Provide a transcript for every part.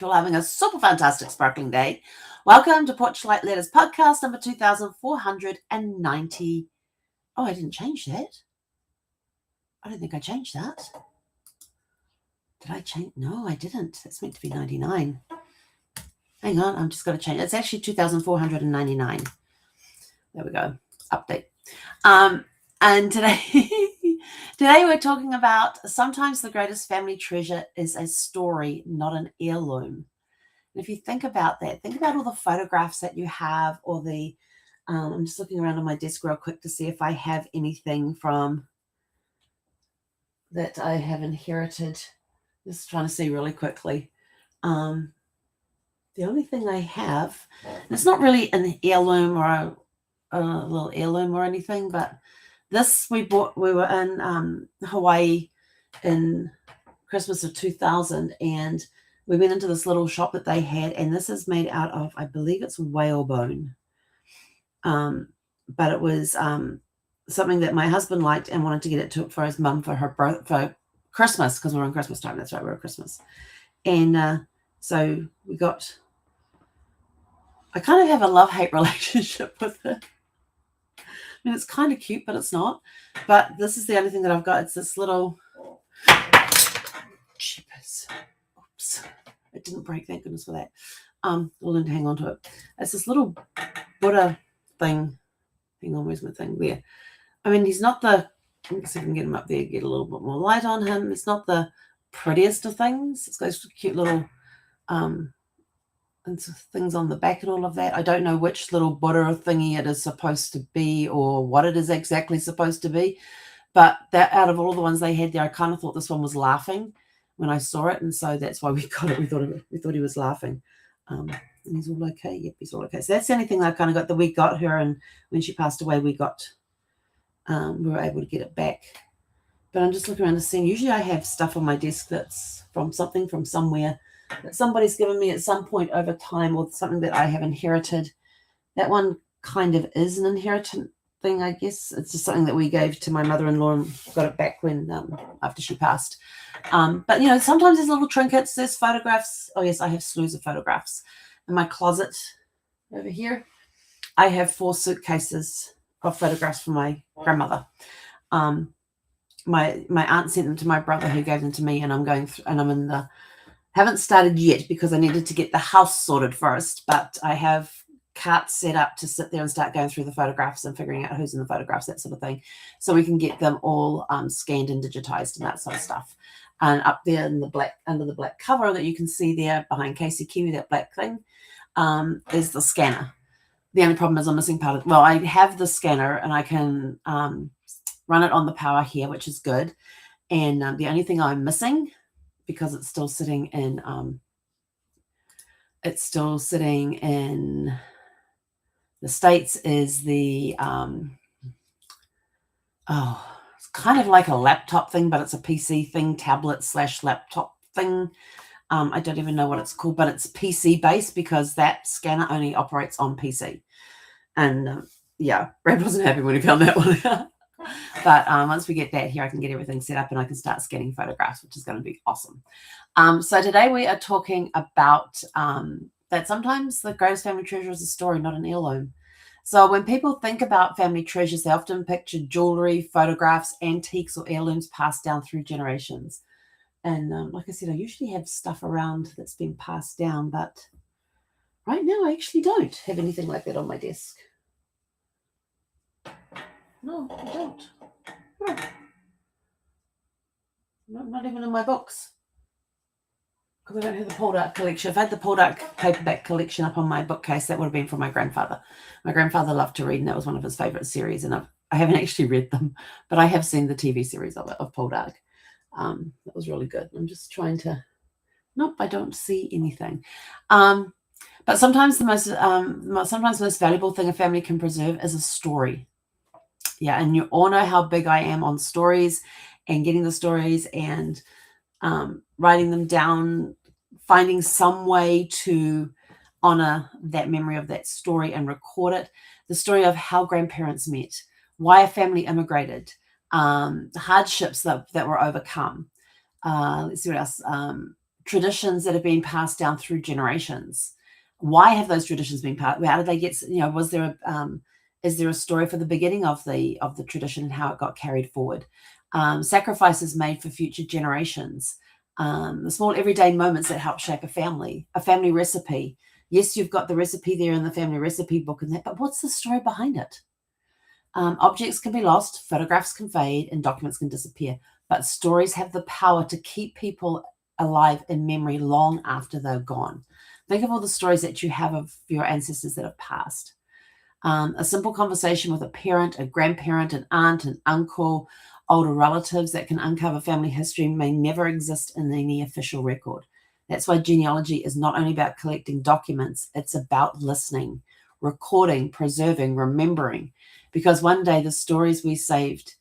You're having a super fantastic sparkling day. Welcome to Porchlight Letters podcast number 2490. Oh, I didn't change that. I don't think I changed that. Did I change? No, I didn't. It's meant to be 99. Hang on, I'm just going to change. It's actually 2499. There we go. Update. And today we're talking about sometimes the greatest family treasure is a story, not an heirloom. And if you think about that, think about all the photographs that you have, or the I'm just looking around on my desk real quick to see if I have anything from that I have inherited. Just trying to see really quickly. The only thing I have, it's not really an heirloom or a little heirloom or anything, but this we were in Hawaii in Christmas of 2000, and we went into this little shop that they had, and this is made out of, I believe it's whalebone. But it was something that my husband liked and wanted to get it for his mum for for Christmas, because we're on Christmas time. That's right, we're at Christmas. And so we got, I kind of have a love-hate relationship with it. I mean, it's kind of cute, but it's not. But this is the only thing that I've got. It's this little, cheapers. Oops. It didn't break, thank goodness for that. I'll learn to hang on to it. It's this little Buddha thing. Hang on, where's my thing? There. I mean, he's not the, let's see if I can get him up there, get a little bit more light on him. It's not the prettiest of things. It's got those cute little and things on the back and all of that. I don't know which little Buddha thingy it is supposed to be, or what it is exactly supposed to be. But that, out of all the ones they had there, I kind of thought this one was laughing when I saw it, and so that's why we got it. We thought he was laughing. And he's all okay. Yep, he's all okay. So that's the only thing I kind of got, that we got her, and when she passed away, we were able to get it back. But I'm just looking around and seeing, usually I have stuff on my desk that's from somewhere that somebody's given me at some point over time, or something that I have inherited. That one kind of is an inheritance thing, I guess. It's just something that we gave to my mother-in-law and got it back when after she passed. But sometimes there's little trinkets, there's photographs. Oh yes, I have slews of photographs in my closet over here. I have 4 suitcases of photographs from my grandmother. My aunt sent them to my brother, who gave them to me, and I'm going through, and I'm in the, haven't started yet because I needed to get the house sorted first, but I have carts set up to sit there and start going through the photographs and figuring out who's in the photographs, that sort of thing, so we can get them all scanned and digitized and that sort of stuff. And up there in the black, under the black cover that you can see there behind Casey Kiwi, that black thing, is the scanner. The only problem is I'm missing part of, well, I have the scanner and I can run it on the power here, which is good. And the only thing I'm missing, because it's still sitting in the States, is the it's kind of like a laptop thing, but it's a PC thing, tablet / laptop thing. I don't even know what it's called, but it's PC based, because that scanner only operates on PC. And yeah, Brad wasn't happy when he found that one out. But once we get that here, I can get everything set up and I can start scanning photographs, which is going to be awesome. So today we are talking about that sometimes the greatest family treasure is a story, not an heirloom. So when people think about family treasures, they often picture jewelry, photographs, antiques, or heirlooms passed down through generations. And like I said, I usually have stuff around that's been passed down, but right now I actually don't have anything like that on my desk. No, I don't. No, not even in my books. Because I don't have the Poldark collection. If I had the Poldark paperback collection up on my bookcase, that would have been from my grandfather. My grandfather loved to read, and that was one of his favorite series. And I haven't actually read them, but I have seen the TV series of Poldark. That was really good. I'm just trying to, nope, I don't see anything. But sometimes the most valuable thing a family can preserve is a story. Yeah, and you all know how big I am on stories and getting the stories and writing them down, finding some way to honor that memory of that story and record it. The story of how grandparents met, why a family immigrated, the hardships that were overcome. Let's see what else. traditions that have been passed down through generations. Why have those traditions been passed? How did they get? Was there is there a story for the beginning of the tradition and how it got carried forward? Sacrifices made for future generations. The small everyday moments that help shape a family recipe. Yes, you've got the recipe there in the family recipe book and that, but what's the story behind it? Objects can be lost, photographs can fade, and documents can disappear, but stories have the power to keep people alive in memory long after they're gone. Think of all the stories that you have of your ancestors that have passed. A simple conversation with a parent, a grandparent, an aunt, an uncle, older relatives that can uncover family history may never exist in any official record. That's why genealogy is not only about collecting documents, it's about listening, recording, preserving, remembering, because one day the stories we saved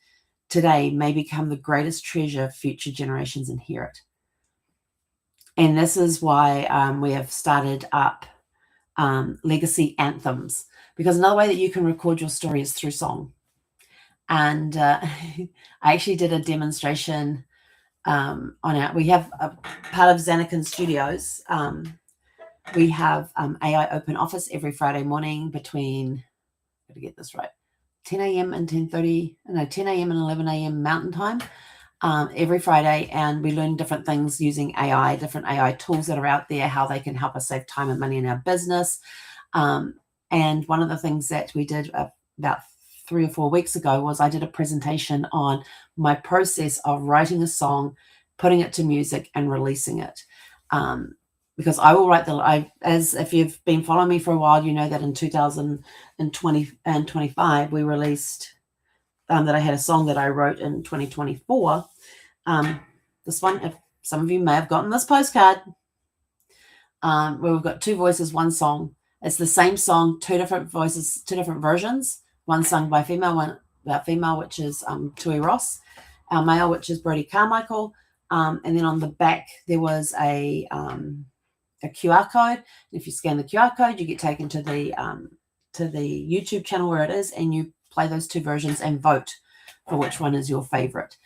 today may become the greatest treasure future generations inherit. And this is why we have started up legacy anthems, because another way that you can record your story is through song. And I actually did a demonstration we have a part of Xanakin Studios. We have AI open office every Friday morning between, got to get this right, 10 a.m. and 10 a.m. and 11 a.m. Mountain Time every Friday. And we learn different things using AI, different AI tools that are out there, how they can help us save time and money in our business. And one of the things that we did about 3 or 4 weeks ago was I did a presentation on my process of writing a song, putting it to music and releasing it. Because I will write as if you've been following me for a while, you know that in 2020 and 25, we released that I had a song that I wrote in 2024. This one, if some of you may have gotten this postcard, where we've got 2 voices, 1 song. It's the same song, 2 different voices, 2 different versions. One sung by female, one about female, which is Tui Ross, our male, which is Brody Carmichael. And then on the back, there was a QR code. And if you scan the QR code, you get taken to the YouTube channel where it is, and you play those 2 versions and vote for which one is your favorite.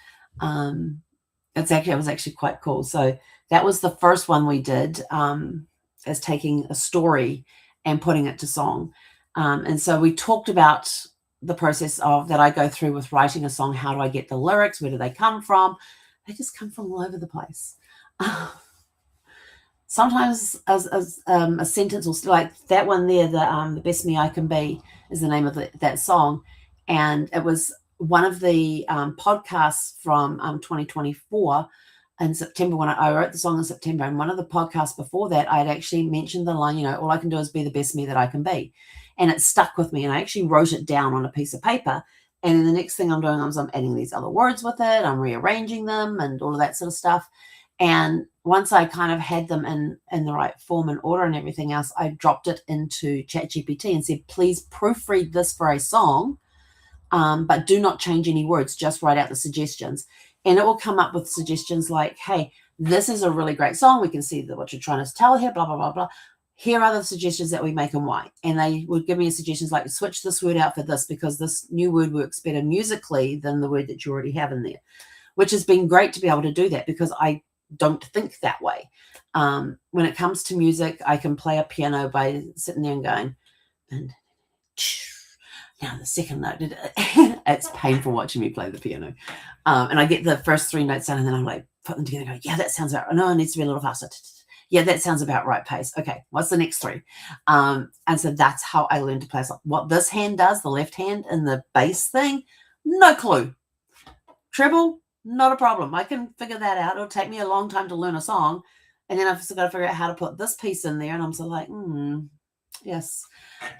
It was actually quite cool. So that was the first one we did, as taking a story and putting it to song. And so we talked about the process that I go through with writing a song. How do I get the lyrics? Where do they come from? They just come from all over the place. Sometimes as a sentence, or like that one there, the Best Me I Can Be is the name of that song. And it was one of the podcasts from 2024 in September, when I wrote the song in September. And one of the podcasts before that, I'd actually mentioned the line, all I can do is be the best me that I can be. And it stuck with me. And I actually wrote it down on a piece of paper. And then the next thing I'm doing is I'm adding these other words with it. I'm rearranging them and all of that sort of stuff. And once I kind of had them in the right form and order and everything else, I dropped it into ChatGPT and said, please proofread this for a song, but do not change any words. Just write out the suggestions. And it will come up with suggestions like, hey, this is a really great song. We can see what you're trying to tell here, blah, blah, blah, blah. Here are the suggestions that we make and why. And they would give me suggestions like, switch this word out for this, because this new word works better musically than the word that you already have in there, which has been great to be able to do that, because I don't think that way. When it comes to music, I can play a piano by sitting there and going, and now the second note, it's painful watching me play the piano. And I get the first 3 notes down, and then I'm like, put them together and go, yeah, that sounds about right. No, it needs to be a little faster. Yeah, that sounds about right pace. Okay, what's the next 3? And so that's how I learned to play. So what this hand does, the left hand in the bass thing, no clue. Treble, not a problem. I can figure that out. It'll take me a long time to learn a song. And then I've still got to figure out how to put this piece in there. And I'm so like, yes.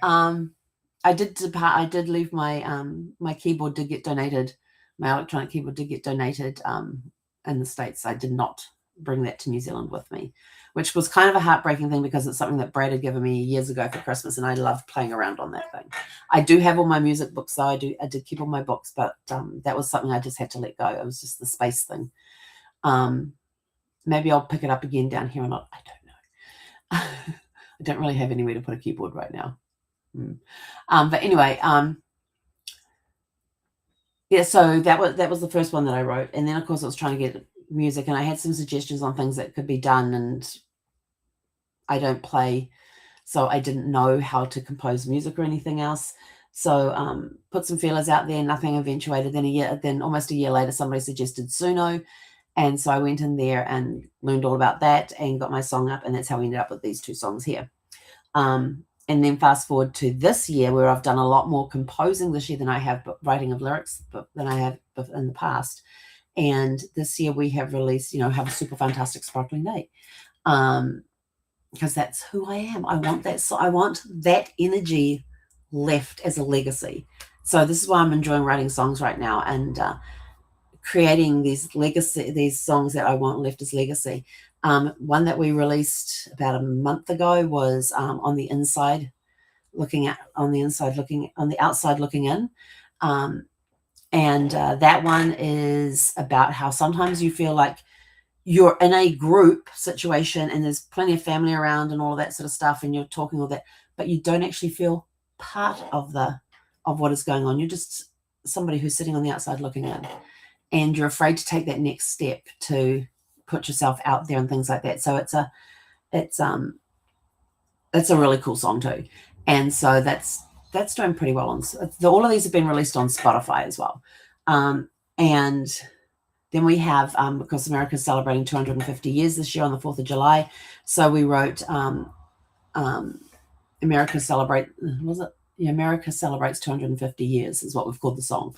I did leave my my keyboard did get donated. My electronic keyboard did get donated in the States. I did not bring that to New Zealand with me, which was kind of a heartbreaking thing, because it's something that Brad had given me years ago for Christmas, and I loved playing around on that thing. I do have all my music books, though. I did keep all my books, but that was something I just had to let go. It was just the space thing. Maybe I'll pick it up again down here or not. I don't know. I don't really have anywhere to put a keyboard right now. But anyway, yeah, so that was the first one that I wrote. And then, of course, I was trying to get music, and I had some suggestions on things that could be done, and I don't play, so I didn't know how to compose music or anything else. So put some feelers out there, nothing eventuated. Then almost a year later, somebody suggested Suno, and so I went in there and learned all about that and got my song up, and that's how we ended up with these 2 songs here. And then fast forward to this year, where I've done a lot more composing this year than I have writing of lyrics than I have in the past. And this year we have released, Have a Super Fantastic Sparkling Day. Because that's who I am. I want that. So I want that energy left as a legacy. So this is why I'm enjoying writing songs right now and creating these songs that I want left as legacy. One that we released about a month ago was on the outside looking in. And that one is about how sometimes you feel like you're in a group situation and there's plenty of family around and all of that sort of stuff, and you're talking all that, but you don't actually feel part of what is going on. You're just somebody who's sitting on the outside looking in, and you're afraid to take that next step to put yourself out there and things like that. So it's a really cool song too. And so that's doing pretty well all of these have been released on Spotify as well. And then we have, because America's celebrating 250 years this year on the 4th of July. So we wrote America Celebrates 250 years is what we've called the song.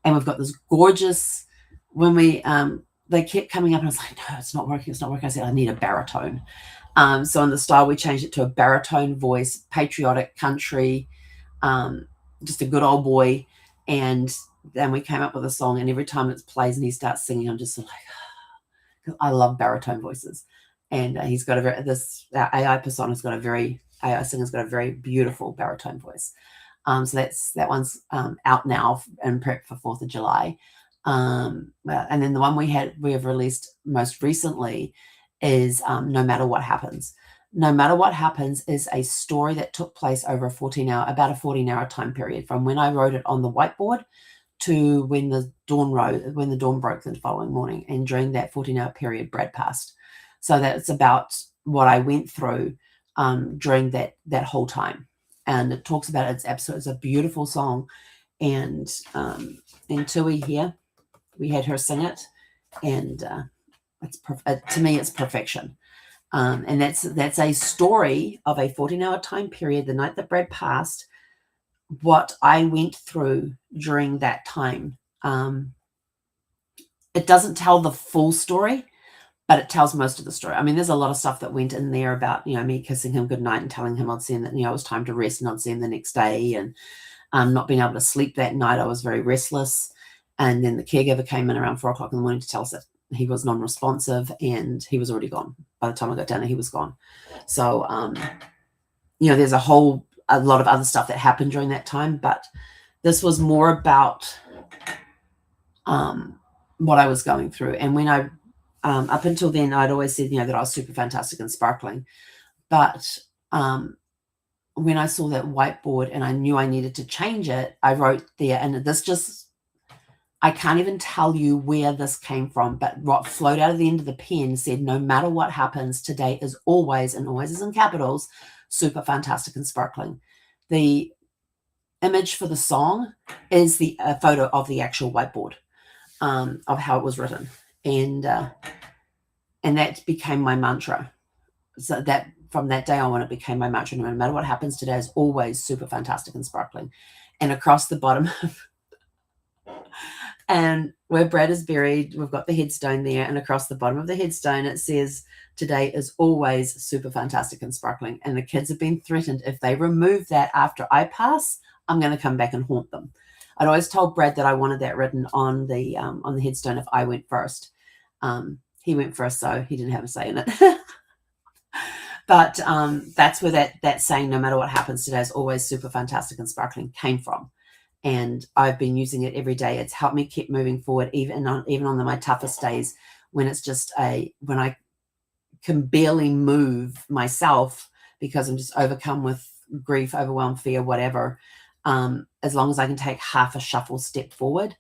And we've got this gorgeous, they kept coming up and I was like, no, it's not working. I said, I need a baritone. So in the style, we changed it to a baritone voice, patriotic country, just a good old boy. And then we came up with a song, and every time it plays and he starts singing, I'm just like, I love baritone voices. And he's got AI singer's got a very beautiful baritone voice. So that one's out now and prep for 4th of July. And then the one we have released most recently is No Matter What Happens. No Matter What Happens is a story that took place over about a 14-hour time period, from when I wrote it on the whiteboard to when the dawn broke the following morning. And during that 14-hour period, Brad passed. So that's about what I went through during that whole time. And it talks about it's a beautiful song. And in Tui here, we had her sing it, and to me, it's perfection. And that's a story of a 14-hour time period, the night that Brad passed, what I went through during that time. It doesn't tell the full story, but it tells most of the story. I mean, there's a lot of stuff that went in there about, me kissing him goodnight and telling him I'd see him that, it was time to rest and I'd see him the next day, and not being able to sleep that night. I was very restless. And then the caregiver came in around 4 o'clock in the morning to tell us that he was non-responsive, and he was already gone. By the time I got down there, he was gone. So, there's a lot of other stuff that happened during that time, but this was more about what I was going through. And when I, up until then, I'd always said, that I was super fantastic and sparkling. But when I saw that whiteboard and I knew I needed to change it, I wrote there, and I can't even tell you where this came from, but what flowed out of the end of the pen said, no matter what happens, today is always, and always is in capitals, super fantastic and sparkling. The image for the song is the photo of the actual whiteboard, of how it was written. And that became my mantra. So that from that day on, it became my mantra. No matter what happens, today is always super fantastic and sparkling. And across the bottom and where Brad is buried, we've got the headstone there, and across the bottom of the headstone it says, today is always super fantastic and sparkling. And the kids have been threatened, if they remove that after I pass, I'm going to come back and haunt them. I'd always told Brad that I wanted that written on the headstone if I went first. He went first, so he didn't have a say in it. But that's where that saying, no matter what happens, today is always super fantastic and sparkling, came from. And I've been using it every day. It's helped me keep moving forward, even on my toughest days, when it's just when I can barely move myself because I'm just overcome with grief, overwhelm, fear, whatever. As long as I can take half a shuffle step forward,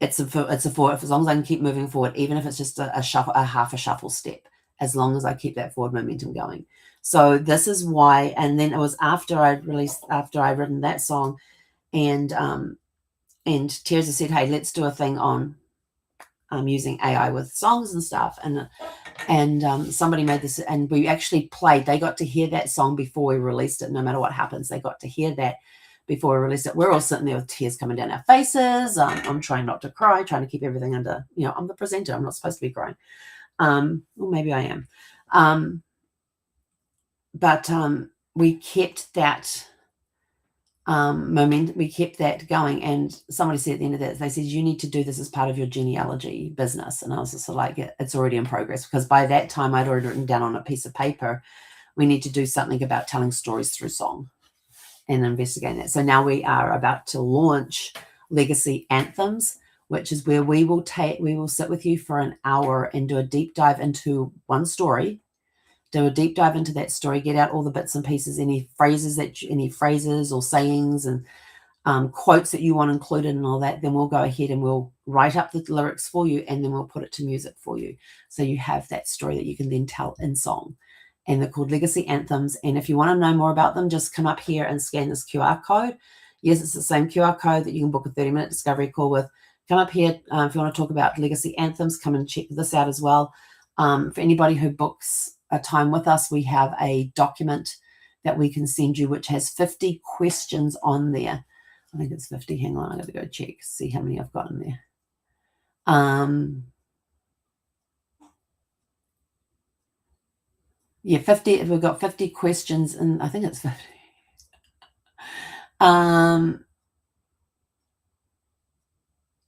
it's a for as long as I can keep moving forward, even if it's just a shuffle, a half a shuffle step, as long as I keep that forward momentum going. So this is why. And then it was after I'd written that song, and Teresa said, hey, let's do a thing on using AI with songs and stuff. And somebody made this, and we actually played. They got to hear that song before we released it. No matter what happens, they got to hear that before we released it. We're all sitting there with tears coming down our faces. I'm trying not to cry, trying to keep everything under, I'm the presenter. I'm not supposed to be crying. Well, maybe I am. But we kept that momentum. We kept that going. And somebody said at the end of that, they said, you need to do this as part of your genealogy business. And I was just like, it's already in progress, because by that time I'd already written down on a piece of paper, we need to do something about telling stories through song and investigating that. So now we are about to launch Legacy Anthems, which is where we will sit with you for an hour and do a deep dive into one story, do a deep dive into that story, get out all the bits and pieces, any phrases or sayings and quotes that you want included and all that. Then we'll go ahead and we'll write up the lyrics for you, and then we'll put it to music for you. So you have that story that you can then tell in song. And they're called Legacy Anthems. And if you want to know more about them, just come up here and scan this QR code. Yes, it's the same QR code that you can book a 30-minute discovery call with. Come up here if you want to talk about Legacy Anthems. Come and check this out as well. For anybody who books a time with us, we have a document that we can send you, which has 50 questions on there. I think it's 50. Hang on, I got to go check, see how many I've got in there. Yeah, 50. We've got 50 questions, and I think it's 50.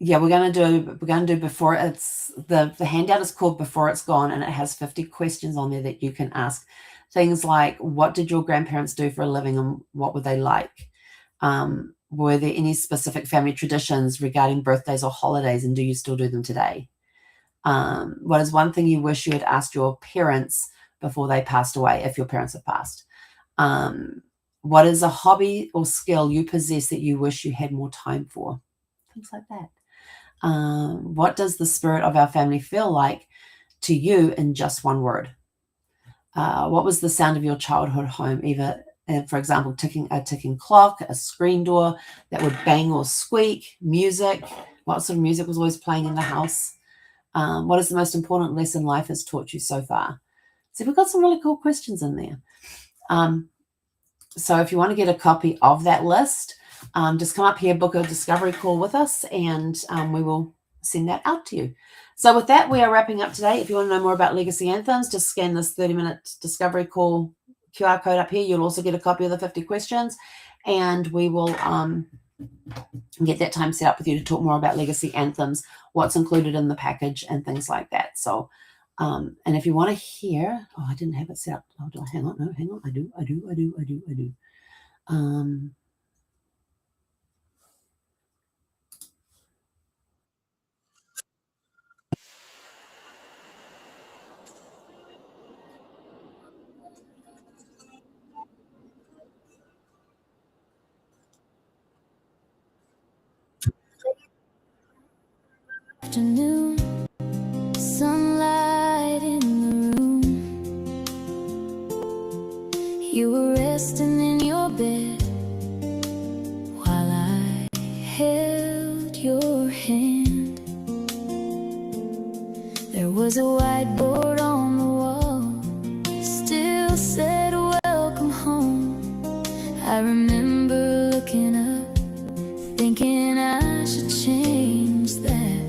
Yeah, we're going to do before it's the handout is called Before It's Gone, and it has 50 questions on there that you can ask. Things like, what did your grandparents do for a living, and what were they like? Were there any specific family traditions regarding birthdays or holidays, and do you still do them today? What is one thing you wish you had asked your parents before they passed away, if your parents have passed? What is a hobby or skill you possess that you wish you had more time for? Things like that. What does the spirit of our family feel like to you in just one word? What was the sound of your childhood home? Either, for example, a ticking clock, a screen door that would bang or squeak, music. What sort of music was always playing in the house? What is the most important lesson life has taught you so far? So we've got some really cool questions in there. So if you want to get a copy of that list, just come up here, book a discovery call with us, and we will send that out to you. So with that, we are wrapping up today. If you want to know more about Legacy Anthems, just scan this 30-minute discovery call QR code up here. You'll also get a copy of the 50 questions, and we will get that time set up with you to talk more about Legacy Anthems, what's included in the package, and things like that. So, and if you want to hear, I didn't have it set up. Hold on, hang on. No, hang on. I do. Afternoon, sunlight in the room. You were resting in your bed while I held your hand. There was a whiteboard on the wall, still said welcome home. I remember looking up, thinking I should change that.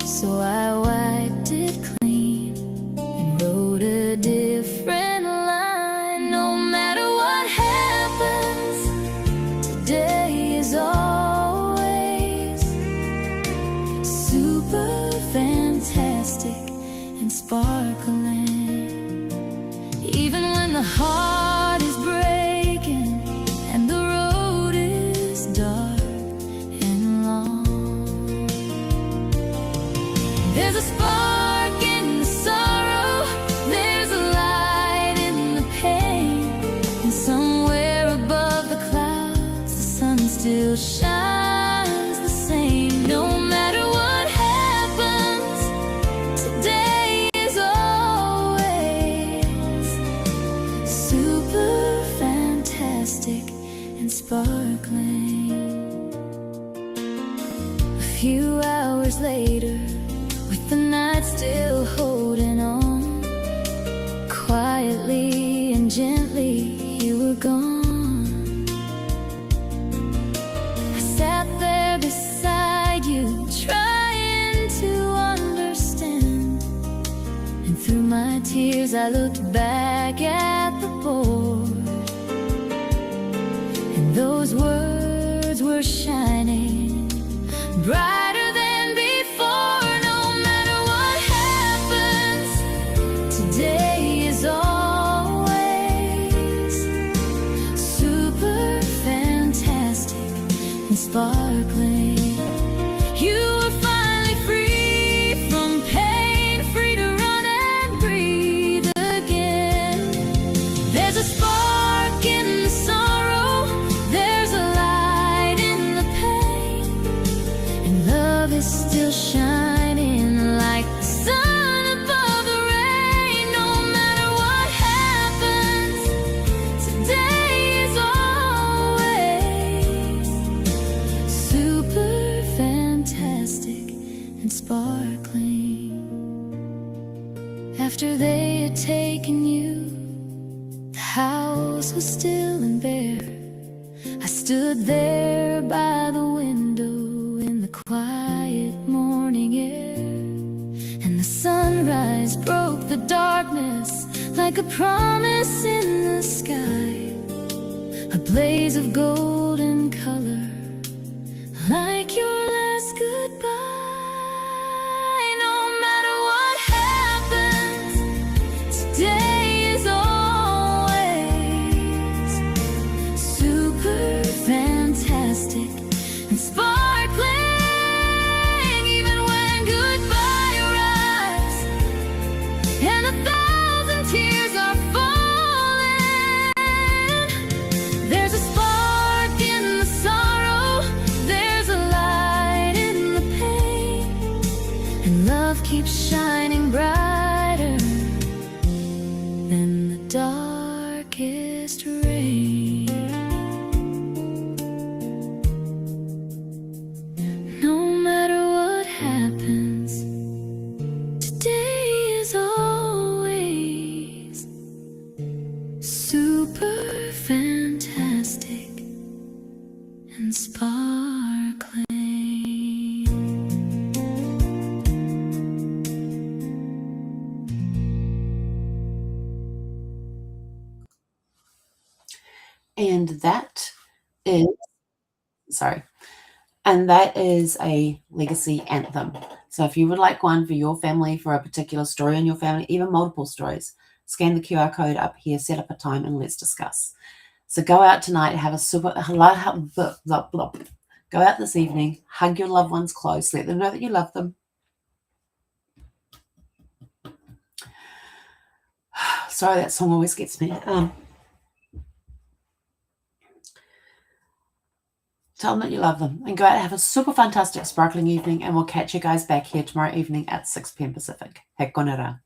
So I wiped it clean and wrote a different line. No matter what happens, today is always super fantastic and sparkling. Even when the heart is breaking and the road is dark and long, there's a spark in the sorrow, there's a light in the pain, and somewhere above the clouds the sun still shines the same. No matter what happens, super fantastic and sparkling. A few hours later, with the night still holding on, quietly and gently you were gone. I sat there beside you, trying to understand, and through my tears I looked back at the board, and those words were shining brighter than before. No matter what happens, today is always super fantastic and sparkling. You were finally free from pain, free to run and breathe again. There's a spark in the sorrow, there's a light in the pain, and love is still shining like the sun above the rain. No matter what happens, today is always super fantastic and sparkling. After they had taken you, the house was still and bare. I stood there by the window in the quiet morning air, and the sunrise broke the darkness like a promise in the sky, a blaze of golden color, like your last goodbye. No matter what happens, today is always super fantastic and sparkling. Even when goodbye arrives and 1,000 tears are falling, there's a spark in the sorrow, there's a light in the pain, and love keeps shining brighter than the darkest rain. No matter what happens, today is always super fantastic and sparkling. And that is, sorry, and that is a legacy anthem. So if you would like one for your family, for a particular story in your family, even multiple stories, scan the QR code up here, set up a time, and let's discuss. So go out tonight, have a super, go out this evening, hug your loved ones close, let them know that you love them. Sorry, that song always gets me. Tell them that you love them, and go out and have a super fantastic sparkling evening, and we'll catch you guys back here tomorrow evening at 6 p.m. Pacific. He konera.